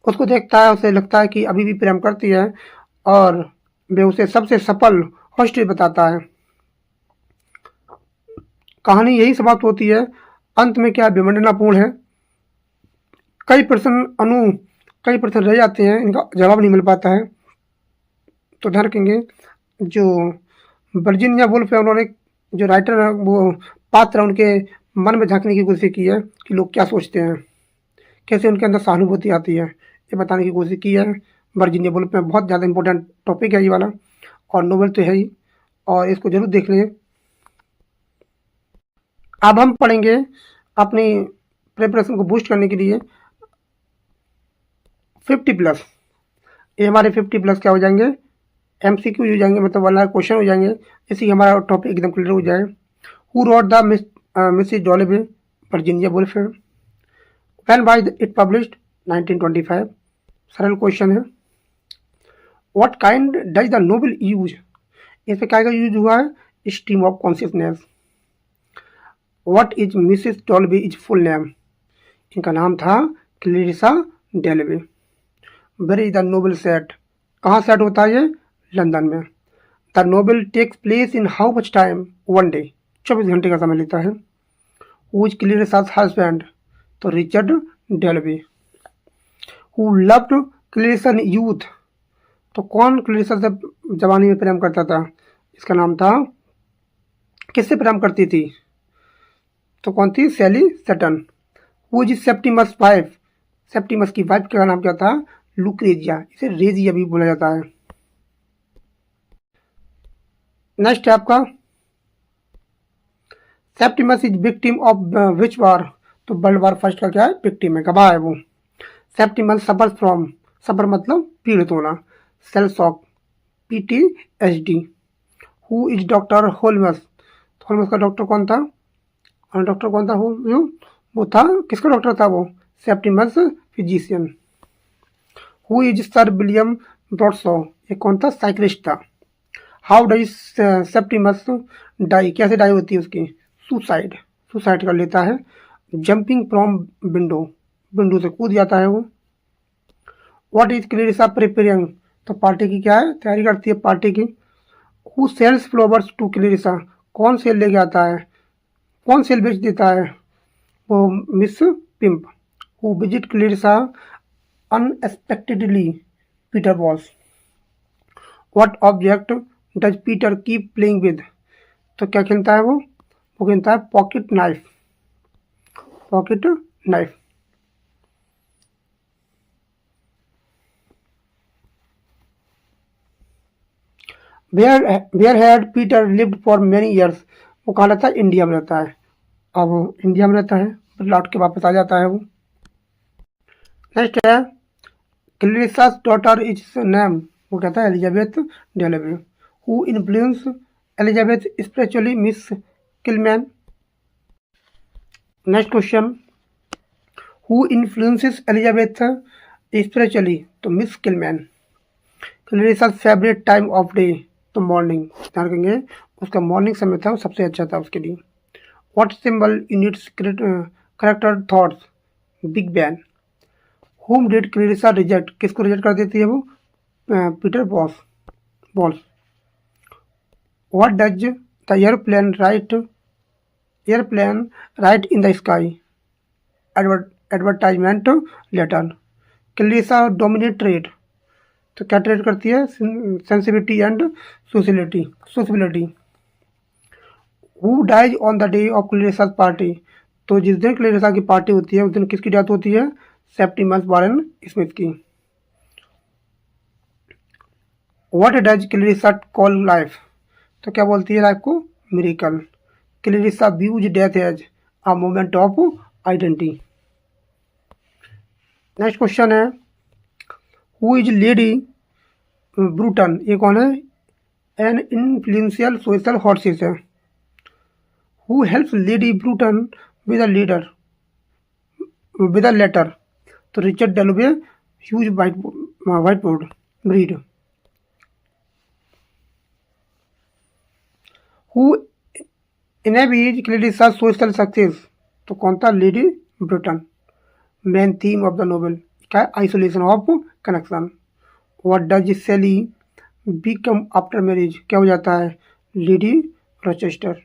उसको देखता है, उसे लगता है कि अभी भी प्रेम करती है और वे उसे सबसे सफल हॉस्टेज बताता है। कहानी यही समाप्त होती है। अंत में क्या विडंबनापूर्ण है, कई प्रश्न रह जाते हैं, इनका जवाब नहीं मिल पाता है। तो ध्यान रखेंगे जो वर्जीनिया वुल्फ है, उन्होंने जो राइटर है वो पात्र उनके मन में झांकने की कोशिश की है कि लोग क्या सोचते हैं, कैसे उनके अंदर सहानुभूति आती है, ये बताने की कोशिश की है वर्जीनिया वुल्फ में। बहुत ज़्यादा इंपॉर्टेंट टॉपिक है ये वाला, और नोवेल तो है ही, और इसको जरूर देख लें। अब हम पढ़ेंगे अपनी प्रिपरेशन को बूस्ट करने के लिए 50+। ये हमारे 50+ क्या हो जाएंगे, MCQ हो जाएंगे, मतलब वाला क्वेश्चन हो जाएंगे। इसी हमारा टॉपिक एकदम क्लियर हो जाए। Who wrote the Mrs Dalloway, Virginia Woolf है। When was it published, 1925। सरल क्वेश्चन है। What kind does the novel use, इस पे क्या का यूज हुआ है, stream of consciousness. What is Mrs Dalloway is full name, इनका नाम था Clarissa Dalloway. Where is the novel set, कहाँ सेट होता है ये, लंदन में। The novel takes place in how much time, 1 day, 24 घंटे का समय लेता है। हु इज क्लैरिसा's हस्बैंड, तो Richard Dalloway. Who loved Clarissa in youth, तो कौन क्लैरिसा से जवानी में प्रेम करता था, इसका नाम था, किससे प्रेम करती थी, तो कौन थी, Sally Seton. Who is Septimus wife, Septimus की वाइफ का नाम क्या था, लुक्रेजिया, इसे रेजिया भी बोला जाता है। नेक्स्ट है आपका Septimus is victim of which war, तो वर्ल्ड वार फर्स्ट का क्या है, विक्टिम है, गवाह है वो। सेप्टिमस सफर फ्रॉम, सफर मतलब पीड़ित होना, shell shock, PTSD। Who is doctor Holmes, Holmes का डॉक्टर कौन था, डॉक्टर कौन था, वो था, किसका डॉक्टर था वो, Septimus physician. Who is sir William Bradshaw, ये कौन था, साइक्लिस्ट था। हाउ डज सेप्टिमस डाई, कैसे डाई होती है उसकी, सुसाइड, सुसाइड कर लेता है। जंपिंग फ्रॉम विंडो, विंडो से कूद जाता है वो। व्हाट इज क्लैरिसा प्रिपेयरिंग, तो पार्टी की क्या है, तैयारी करती है पार्टी की। Who sells flowers to Clarissa, कौन सेल लेके आता है, कौन सेल बेच देता है, वो Miss Pym. Who visit Clarissa unexpectedly, Peter Walsh. What object does Peter keep playing with, तो क्या खेलता है वो खेलता है pocket knife, pocket knife. Where had Peter lived for many years, वो कहाँ रहता है, इंडिया में रहता है। अब वो इंडिया में रहता है, लौट के वापस आ जाता है वो। नेक्स्ट है क्लैरिसा's डॉटर इज नेम, वो कहता है Elizabeth Dalloway. Who influence Elizabeth spiritually, Miss Kilman. Next question, who influences Elizabeth spiritually, तो Miss Kilman. Clarissa's favourite time of day, तो मॉर्निंग, ध्यान रखेंगे उसका मॉर्निंग समय था, वो सबसे अच्छा था उसके लिए। What symbol unites character thoughts, Big Ben. Whom did Clarissa reject, किसको रिजेक्ट कर देती है वो, Peter Walsh. What does the airplane write in the sky, advertisement letter. Clarissa dominant trait, तो क्या ट्रेड करती है, sensibility and sociality. Who dies on the day of Clarissa's party, तो जिस दिन क्लैरिसा की पार्टी होती है उस दिन किसकी डेथ होती है, सेप्टिमस वारेन स्मिथ की। What does Clarissa call life, तो क्या बोलती है लाइफ को, miracle. Clarissa views death as a moment of identity. Next question है हु इज लेडी ब्रूटन, ये कौन है, एन इन्फ्लुएंशियल सोशल हॉर्सिस है। Who helps lady Bruton with a letter. तो Richard Dalloway, Hugh Whitbread. Who inhabit Clarissa social success. तो कौन था? Lady Bruton. Main theme of the novel क्या है? Isolation of connection. What does Sally become after marriage. क्या हो जाता है? Lady Rochester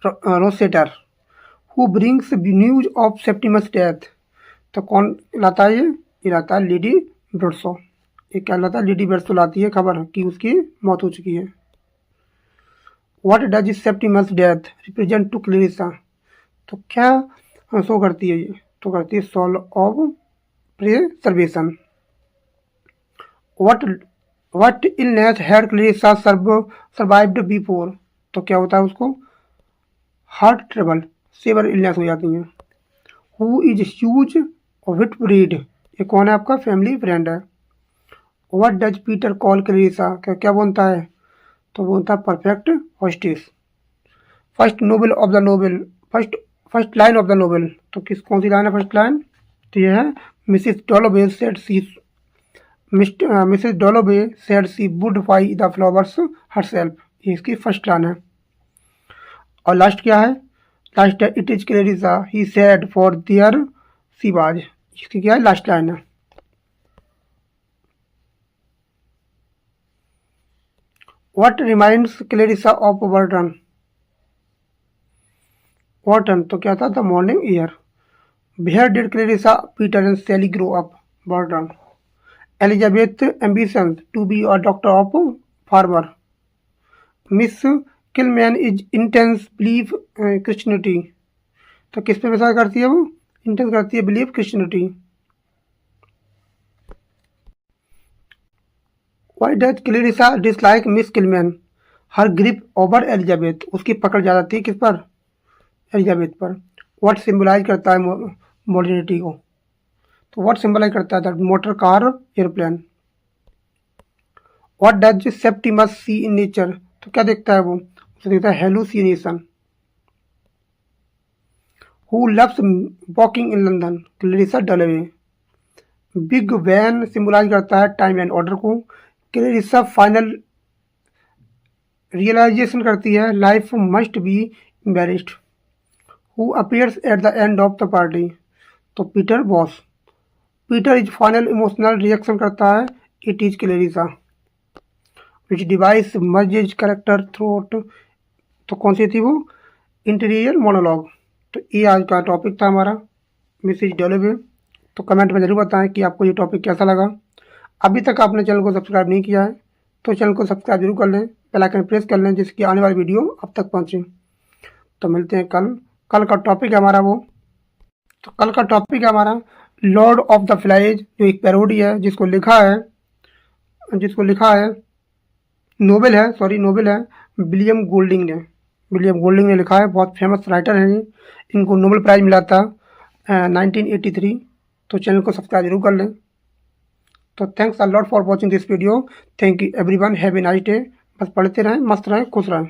Rosseter. Who brings news of Septimus death. तो कौन लाता है? ये लाता है लेडी ब्रडसो। ये क्या लाता है? लेडी ब्रडसो लाती है खबर कि उसकी मौत हो चुकी है। What does Septimus death represent to Clarissa. तो क्या शो करती है ये? तो करती है soul of preservation. What illness had Clarissa survived before. तो क्या होता है उसको? हार्ट ट्रबल, सेवर इलनेस हो जाती हैं। Who is Hugh Whitbread. ये कौन है? आपका फैमिली फ्रेंड है। What does Peter call Clarissa. क्या क्या बोलता है? तो बोलता है perfect hostess. First novel of the novel, first line of the novel. तो कौन सी लाइन है फर्स्ट लाइन? तो ये है Mrs Dalloway said she would buy the flowers herself. ये इसकी फर्स्ट लाइन है। और लास्ट क्या है? लास्ट है it is Clarissa he said for there she was. इसकी क्या है? लास्ट लाइन है। What reminds Clarissa of Bourton. Bourton तो क्या था? The morning air. Where did Clarissa Peter and Sally grow up. Bourton. Elizabeth ambitions to be a doctor of farmer. Miss Kilman is intense believe Christianity. तो किस पे विश्वास करती है वो? इंटेंस करती है believe Christianity. Why does Clarissa dislike miss Kilmann. Her grip over Elizabeth. उसकी पकड़ ज़्यादा थी किस पर? एलिजाबेथ पर। व्हाट सिंबलाइज करता है मॉडर्निटी को। तो व्हाट सिंबलाइज करता है? Motor car airplane. What does Septimus see in nature. तो क्या देखता है वो? उसे देखता है hallucination. Who loves walking in London. Clarissa Dalloway. Big Ben symbolize करता है टाइम एंड ऑर्डर को। क्लेरिसा फाइनल रियलाइजेशन करती है life must be embraced. Who appears at the end of the party. तो Peter Walsh. Peter is final emotional reaction करता है it is Clarissa. Which device merges character throughout. तो कौन सी थी वो? Interior monologue. तो ये आज का टॉपिक था हमारा मिसेज डॉलोवे। तो कमेंट में ज़रूर बताएं कि आपको ये टॉपिक कैसा लगा। अभी तक आपने चैनल को सब्सक्राइब नहीं किया है तो चैनल को सब्सक्राइब जरूर कर लें, बेल आइकन प्रेस कर लें जिसकी आने वाली वीडियो आप तक पहुँचे। तो मिलते हैं कल का टॉपिक है हमारा कल का टॉपिक है हमारा लॉर्ड ऑफ द फ्लाइज, जो एक पैरोडी है जिसको लिखा है नोवेल है विलियम गोल्डिंग ने लिखा है। बहुत फेमस राइटर हैं ये। इनको नोबेल प्राइज़ मिला था 1983। तो चैनल को सब्सक्राइब जरूर कर लें। तो thanks a lot for watching this video. Thank you everyone. Have a nice day. बस पढ़ते रहें, मस्त रहें, खुश रहें।